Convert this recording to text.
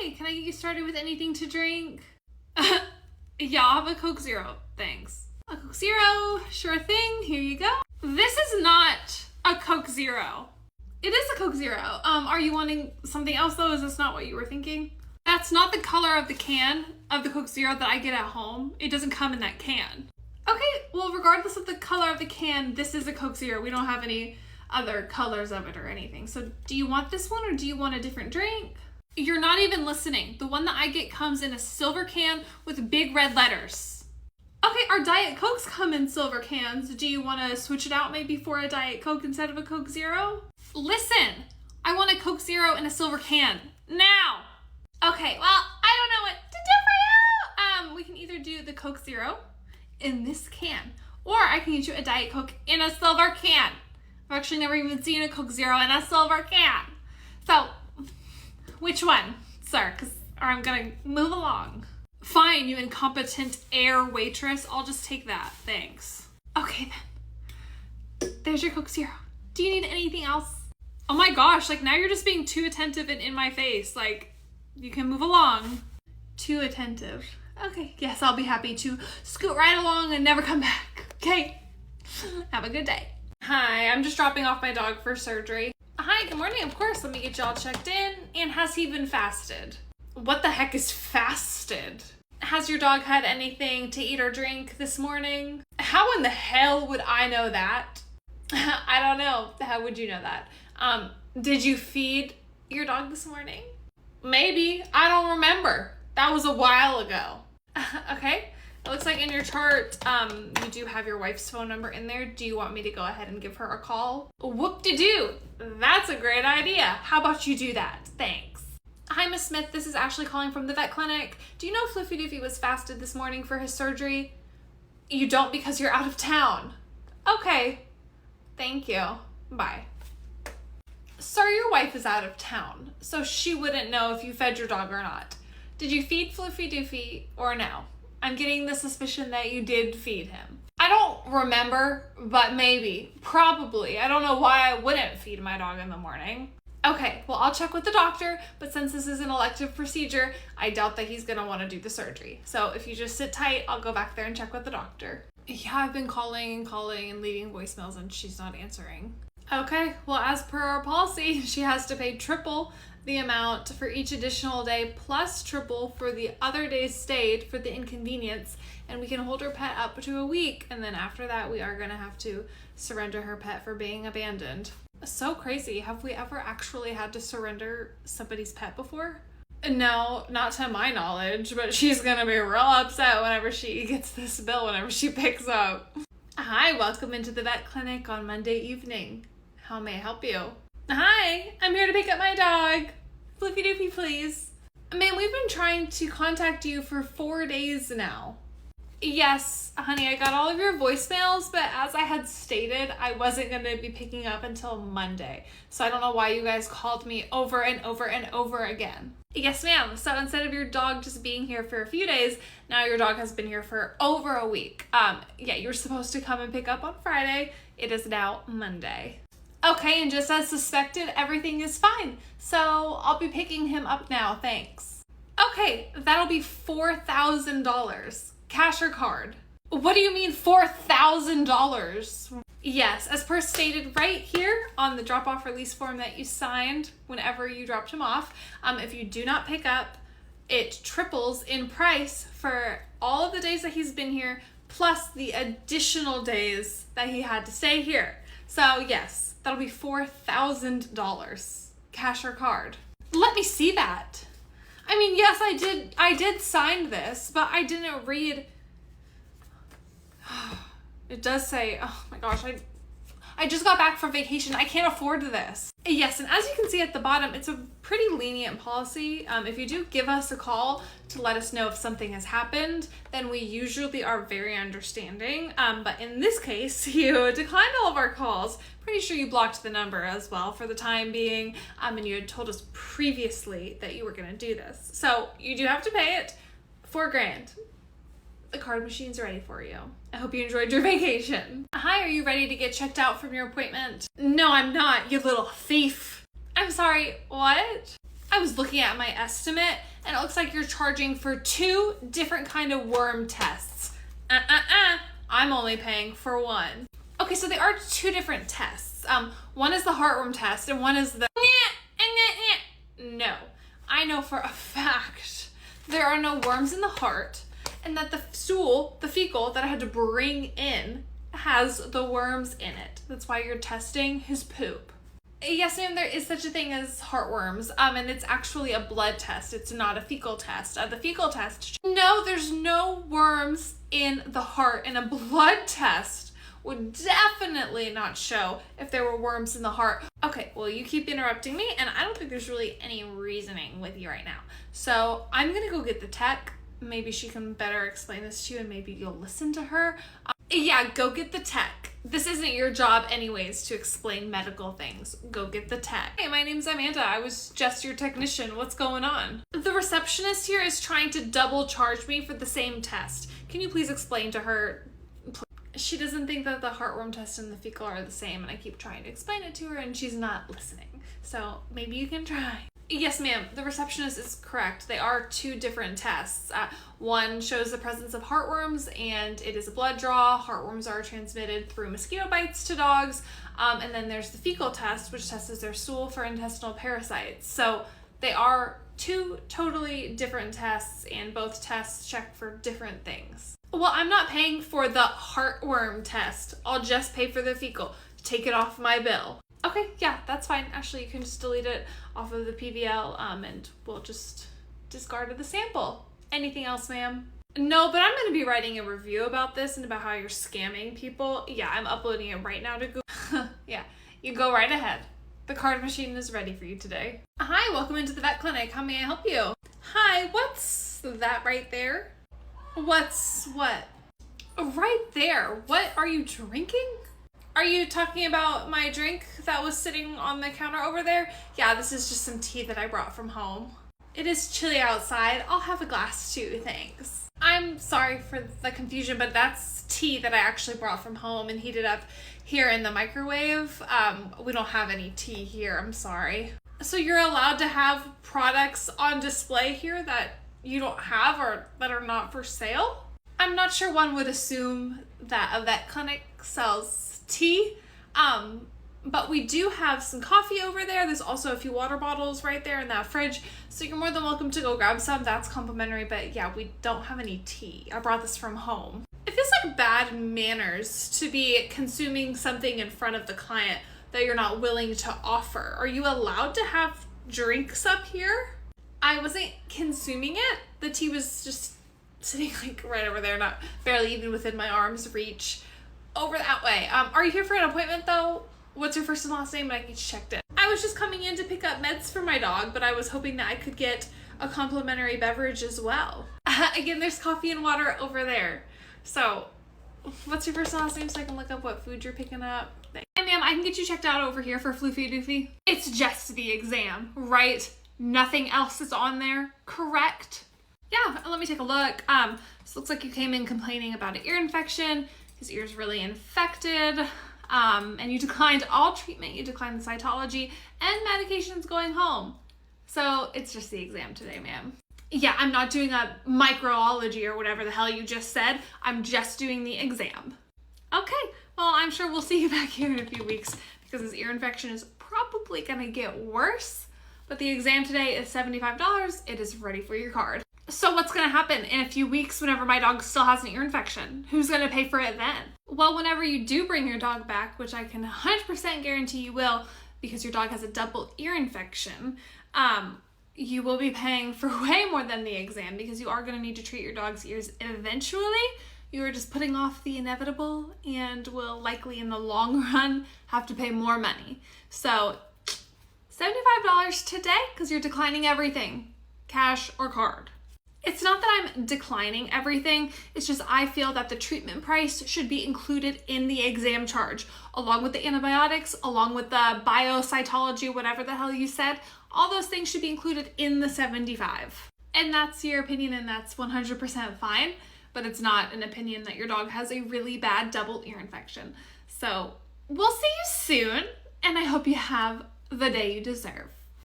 Hi, can I get you started with anything to drink? Yeah, I'll have a Coke Zero, thanks. A Coke Zero, sure thing, here you go. This is not a Coke Zero. It is a Coke Zero. Are you wanting something else though? Is this not what you were thinking? That's not the color of the can of the Coke Zero that I get at home. It doesn't come in that can. Okay, well, regardless of the color of the can, this is a Coke Zero. We don't have any other colors of it or anything. So do you want this one or do you want a different drink? You're not even listening. The one that I get comes in a silver can with big red letters. Okay, our Diet Cokes come in silver cans. Do you want to switch it out maybe for a Diet Coke instead of a Coke Zero? Listen, I want a Coke Zero in a silver can now. Okay, well, I don't know what to do for you. We can either do the Coke Zero in this can, or I can get you a Diet Coke in a silver can. I've actually never even seen a Coke Zero in a silver can. So, which one, sir? Or I'm gonna move along. Fine, you incompetent air waitress. I'll just take that, thanks. Okay then, there's your Coke Zero. Do you need anything else? Oh my gosh, like now you're just being too attentive and in my face. Like, you can move along. Too attentive. Okay, yes, I'll be happy to scoot right along and never come back. Okay, have a good day. Hi, I'm just dropping off my dog for surgery. Hi, good morning, of course. Let me get y'all checked in. And has he been fasted? What the heck is fasted? Has your dog had anything to eat or drink this morning? How in the hell would I know that? I don't know. How would you know that? Did you feed your dog this morning? Maybe. I don't remember. That was a while ago. Okay. It looks like in your chart, you do have your wife's phone number in there. Do you want me to go ahead and give her a call? Whoop-de-doo. That's a great idea. How about you do that? Thanks. Hi, Miss Smith. This is Ashley calling from the vet clinic. Do you know if Fluffy Doofy was fasted this morning for his surgery? You don't because you're out of town. Okay. Thank you. Bye. Sir, your wife is out of town, so she wouldn't know if you fed your dog or not. Did you feed Fluffy Doofy or no? I'm getting the suspicion that you did feed him. I don't remember, but maybe, probably. I don't know why I wouldn't feed my dog in the morning. Okay, well, I'll check with the doctor, but since this is an elective procedure, I doubt that he's gonna wanna do the surgery. So if you just sit tight, I'll go back there and check with the doctor. Yeah, I've been calling and leaving voicemails and she's not answering. Okay, well, as per our policy, she has to pay triple the amount for each additional day plus triple for the other days stayed for the inconvenience, and we can hold her pet up to a week, and then after that we are going to have to surrender her pet for being abandoned. So crazy. Have we ever actually had to surrender somebody's pet before? No, not to my knowledge, but she's going to be real upset whenever she gets this bill, whenever she picks up. Hi, welcome into the vet clinic on Monday evening. How may I help you? Hi, I'm here to pick up my dog. Fluffy Doofy, please. Man, we've been trying to contact you for 4 days now. Yes, honey, I got all of your voicemails, but as I had stated, I wasn't going to be picking up until Monday. So I don't know why you guys called me over and over and over again. Yes, ma'am. So instead of your dog just being here for a few days, now your dog has been here for over a week. Yeah, you're supposed to come and pick up on Friday. It is now Monday. Okay, and just as suspected, everything is fine. So I'll be picking him up now, thanks. Okay, that'll be $4,000. Cash or card? What do you mean $4,000? Yes, as per stated right here on the drop-off release form that you signed whenever you dropped him off, if you do not pick up, it triples in price for all of the days that he's been here, plus the additional days that he had to stay here. So yes. That'll be $4,000. Cash or card? Let me see that. I mean, yes, I did sign this, but I didn't read. It does say, oh my gosh, I just got back from vacation. I can't afford this. Yes, and as you can see at the bottom, it's a pretty lenient policy. If you do give us a call to let us know if something has happened, then we usually are very understanding. But in this case, you declined all of our calls. Pretty sure you blocked the number as well for the time being. And you had told us previously that you were gonna do this. So you do have to pay it, $4,000. The card machine's ready for you. I hope you enjoyed your vacation. Hi, are you ready to get checked out from your appointment? No, I'm not, you little thief. I'm sorry, what? I was looking at my estimate and it looks like you're charging for 2 different kind of worm tests. I'm only paying for one. Okay, so they are 2 different tests. One is the heartworm test and one is the no. I know for a fact there are no worms in the heart and that the stool, the fecal that I had to bring in has the worms in it. That's why you're testing his poop. Yes, ma'am, there is such a thing as heartworms, and it's actually a blood test. It's not a fecal test. The fecal test, no, there's no worms in the heart, and a blood test would definitely not show if there were worms in the heart. Okay, well, you keep interrupting me, and I don't think there's really any reasoning with you right now. So I'm gonna go get the tech. Maybe she can better explain this to you, and maybe you'll listen to her. Yeah, go get the tech. This isn't your job anyways to explain medical things. Go get the tech. Hey, my name's Amanda. I was just your technician. What's going on? The receptionist here is trying to double charge me for the same test. Can you please explain to her? She doesn't think that the heartworm test and the fecal are the same, and I keep trying to explain it to her and she's not listening. So maybe you can try. Yes, ma'am. The receptionist is correct. They are 2 different tests. One shows the presence of heartworms, and it is a blood draw. Heartworms are transmitted through mosquito bites to dogs. And then there's the fecal test, which tests their stool for intestinal parasites. So they are 2 totally different tests, and both tests check for different things. Well, I'm not paying for the heartworm test. I'll just pay for the fecal. Take it off my bill. Okay, yeah, that's fine. Actually, you can just delete it off of the PVL, and we'll just discard the sample. Anything else, ma'am? No, but I'm going to be writing a review about this and about how you're scamming people. Yeah, I'm uploading it right now to Google. Yeah, you go right ahead. The card machine is ready for you today. Hi, welcome into the vet clinic. How may I help you? Hi, what's that right there? What's what? Right there. What are you drinking? Are you talking about my drink that was sitting on the counter over there? Yeah, this is just some tea that I brought from home. It is chilly outside. I'll have a glass too, thanks. I'm sorry for the confusion, but that's tea that I actually brought from home and heated up here in the microwave. We don't have any tea here, I'm sorry. So you're allowed to have products on display here that you don't have or that are not for sale? I'm not sure one would assume that a vet clinic sells tea, but we do have some coffee over there. There's also a few water bottles right there in that fridge, so you're more than welcome to go grab some. That's complimentary, but yeah, we don't have any tea. I brought this from home. It feels like bad manners to be consuming something in front of the client that you're not willing to offer. Are you allowed to have drinks up here? I wasn't consuming it. The tea was just sitting like right over there, not barely even within my arm's reach. Over that way. Are you here for an appointment though? What's your first and last name? And I can get you checked in. I was just coming in to pick up meds for my dog, but I was hoping that I could get a complimentary beverage as well. Again, there's coffee and water over there. So, what's your first and last name so I can look up what food you're picking up? Hey ma'am, I can get you checked out over here for floofy doofy. It's just the exam, right? Nothing else is on there, correct? Yeah, let me take a look. This looks like you came in complaining about an ear infection. His ear's really infected, and you declined all treatment. You declined the cytology and medications going home. So it's just the exam today, ma'am. Yeah, I'm not doing a microology or whatever the hell you just said. I'm just doing the exam. Okay, well, I'm sure we'll see you back here in a few weeks because his ear infection is probably gonna get worse, but the exam today is $75. It is ready for your card. So what's going to happen in a few weeks whenever my dog still has an ear infection? Who's going to pay for it then? Well, whenever you do bring your dog back, which I can 100% guarantee you will because your dog has a double ear infection, you will be paying for way more than the exam because you are going to need to treat your dog's ears eventually. You are just putting off the inevitable and will likely in the long run have to pay more money. So $75 today because you're declining everything, cash or card. It's not that I'm declining everything, it's just I feel that the treatment price should be included in the exam charge, along with the antibiotics, along with the biocytology, whatever the hell you said. All those things should be included in the $75. And that's your opinion, and that's 100% fine, but it's not an opinion that your dog has a really bad double ear infection. So we'll see you soon, and I hope you have the day you deserve.